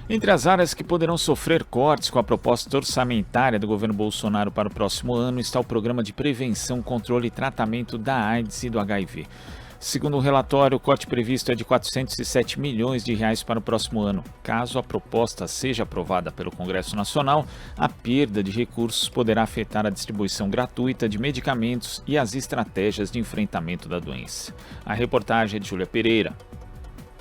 Entre as áreas que poderão sofrer cortes com a proposta orçamentária do governo Bolsonaro para o próximo ano está o Programa de Prevenção, Controle e Tratamento da AIDS e do HIV. Segundo o relatório, o corte previsto é de R$ 407 milhões para o próximo ano. Caso a proposta seja aprovada pelo Congresso Nacional, a perda de recursos poderá afetar a distribuição gratuita de medicamentos e as estratégias de enfrentamento da doença. A reportagem é de Júlia Pereira.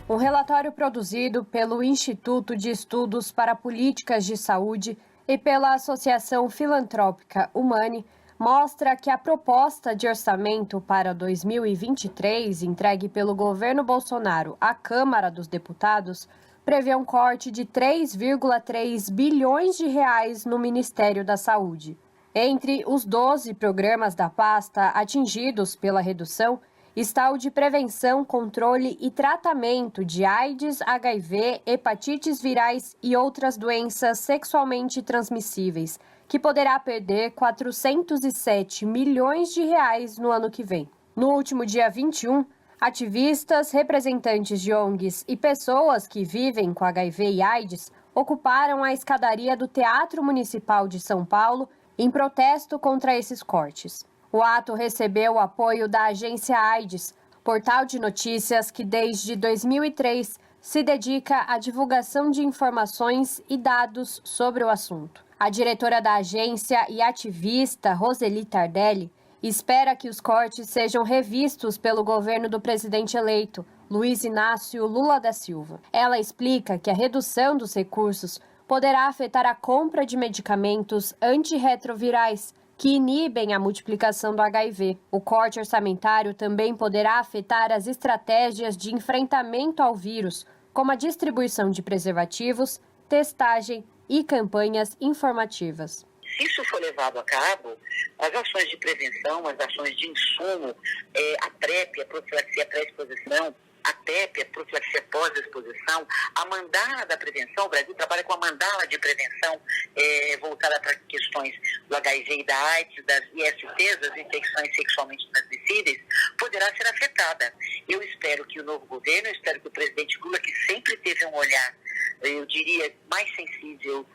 Um relatório produzido pelo Instituto de Estudos para Políticas de Saúde e pela Associação Filantrópica Humane mostra que a proposta de orçamento para 2023, entregue pelo governo Bolsonaro à Câmara dos Deputados, prevê um corte de 3,3 bilhões de reais no Ministério da Saúde. Entre os 12 programas da pasta atingidos pela redução, está o de prevenção, controle e tratamento de AIDS, HIV, hepatites virais e outras doenças sexualmente transmissíveis, que poderá perder 407 milhões de reais no ano que vem. No último dia 21, ativistas, representantes de ONGs e pessoas que vivem com HIV e AIDS ocuparam a escadaria do Teatro Municipal de São Paulo em protesto contra esses cortes. O ato recebeu o apoio da Agência AIDS, portal de notícias que desde 2003 se dedica à divulgação de informações e dados sobre o assunto. A diretora da agência e ativista Roseli Tardelli espera que os cortes sejam revistos pelo governo do presidente eleito, Luiz Inácio Lula da Silva. Ela explica que a redução dos recursos poderá afetar a compra de medicamentos antirretrovirais, que inibem a multiplicação do HIV. O corte orçamentário também poderá afetar as estratégias de enfrentamento ao vírus, como a distribuição de preservativos, testagem e campanhas informativas. Se isso for levado a cabo, as ações de prevenção, as ações de insumo, a PrEP, a profilaxia pré-exposição, a TEP, a profilaxia pós-exposição, a mandala da prevenção, o Brasil trabalha com a mandala de prevenção voltada para questões do HIV e da AIDS, das ISTs, das infecções sexualmente transmissíveis, poderá ser afetada. Eu espero que o novo governo, eu espero que o presidente Lula, que sempre teve um olhar, eu diria, mais sensível,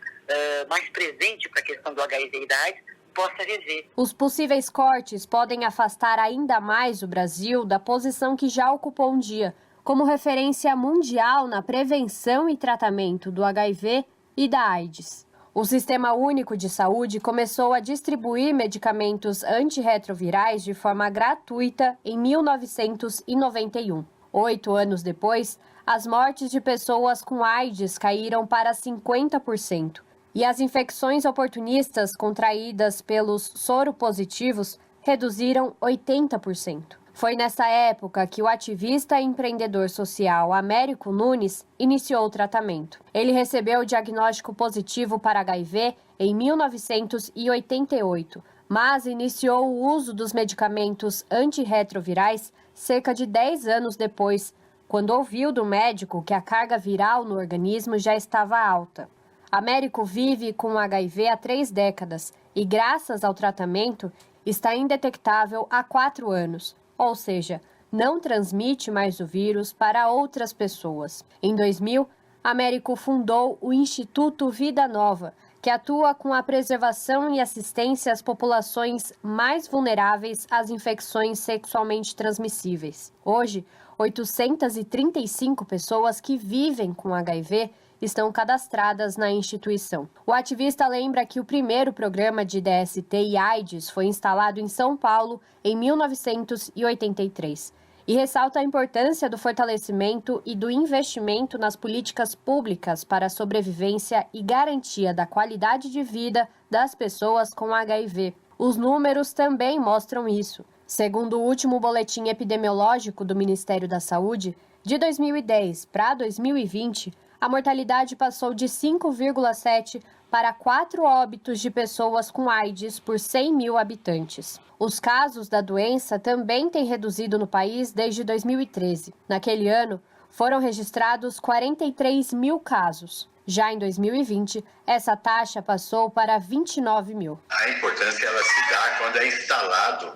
mais presente para a questão do HIV e da AIDS, possa rever. Os possíveis cortes podem afastar ainda mais o Brasil da posição que já ocupou um dia, como referência mundial na prevenção e tratamento do HIV e da AIDS. O Sistema Único de Saúde começou a distribuir medicamentos antirretrovirais de forma gratuita em 1991. 8 anos depois, as mortes de pessoas com AIDS caíram para 50%. E as infecções oportunistas contraídas pelos soropositivos reduziram 80%. Foi nessa época que o ativista e empreendedor social Américo Nunes iniciou o tratamento. Ele recebeu o diagnóstico positivo para HIV em 1988, mas iniciou o uso dos medicamentos antirretrovirais cerca de 10 anos depois, quando ouviu do médico que a carga viral no organismo já estava alta. Américo vive com HIV há 3 décadas e, graças ao tratamento, está indetectável há 4 anos, ou seja, não transmite mais o vírus para outras pessoas. Em 2000, Américo fundou o Instituto Vida Nova, que atua com a preservação e assistência às populações mais vulneráveis às infecções sexualmente transmissíveis. Hoje, 835 pessoas que vivem com HIV estão cadastradas na instituição. O ativista lembra que o primeiro programa de DST e AIDS foi instalado em São Paulo em 1983 e ressalta a importância do fortalecimento e do investimento nas políticas públicas para a sobrevivência e garantia da qualidade de vida das pessoas com HIV. Os números também mostram isso. Segundo o último boletim epidemiológico do Ministério da Saúde, de 2010 para 2020, a mortalidade passou de 5,7 para 4 óbitos de pessoas com AIDS por 100 mil habitantes. Os casos da doença também têm reduzido no país desde 2013. Naquele ano, foram registrados 43 mil casos. Já em 2020, essa taxa passou para 29 mil. A importância ela se dá quando é instalado,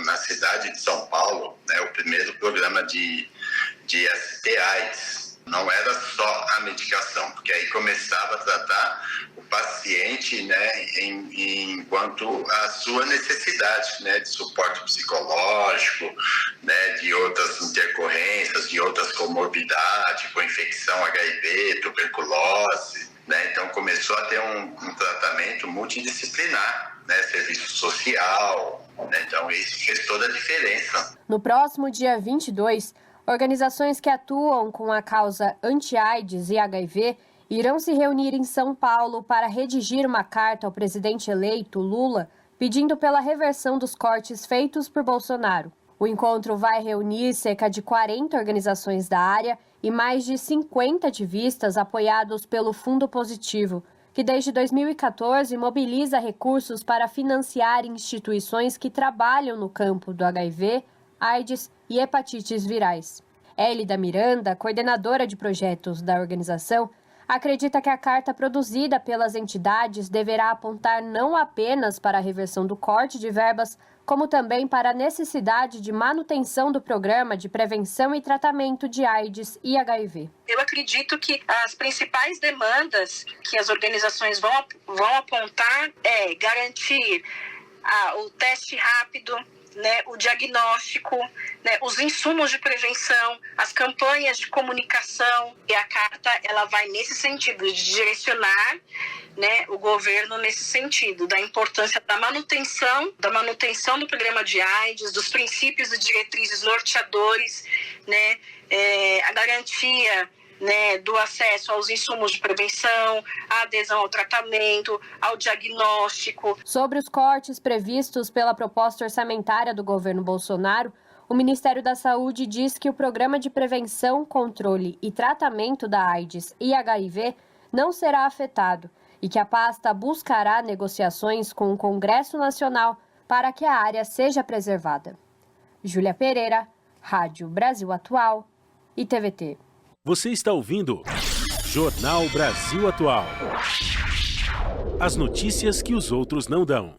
na cidade de São Paulo, o primeiro programa de ST-AIDS. Não era só a medicação, porque aí começava a tratar o paciente, né, enquanto a sua necessidade, né, de suporte psicológico, né, de outras intercorrências, de outras comorbidades, com infecção HIV, tuberculose, né, então começou a ter um tratamento multidisciplinar, né, serviço social, né, então isso fez toda a diferença. No próximo dia 22, organizações que atuam com a causa anti-AIDS e HIV irão se reunir em São Paulo para redigir uma carta ao presidente eleito, Lula, pedindo pela reversão dos cortes feitos por Bolsonaro. O encontro vai reunir cerca de 40 organizações da área e mais de 50 ativistas apoiados pelo Fundo Positivo, que desde 2014 mobiliza recursos para financiar instituições que trabalham no campo do HIV, AIDS e hepatites virais. Hélida Miranda, coordenadora de projetos da organização, acredita que a carta produzida pelas entidades deverá apontar não apenas para a reversão do corte de verbas, como também para a necessidade de manutenção do programa de prevenção e tratamento de AIDS e HIV. Eu acredito que as principais demandas que as organizações vão apontar é garantir o teste rápido, né, o diagnóstico, né, os insumos de prevenção, as campanhas de comunicação. E a carta ela vai nesse sentido, de direcionar, né, o governo nesse sentido, da importância da manutenção do programa de AIDS, dos princípios e diretrizes norteadores, né, a garantia, né, do acesso aos insumos de prevenção, a adesão ao tratamento, ao diagnóstico. Sobre os cortes previstos pela proposta orçamentária do governo Bolsonaro, o Ministério da Saúde diz que o programa de prevenção, controle e tratamento da AIDS e HIV não será afetado e que a pasta buscará negociações com o Congresso Nacional para que a área seja preservada. Júlia Pereira, Rádio Brasil Atual e TVT. Você está ouvindo Jornal Brasil Atual. As notícias que os outros não dão.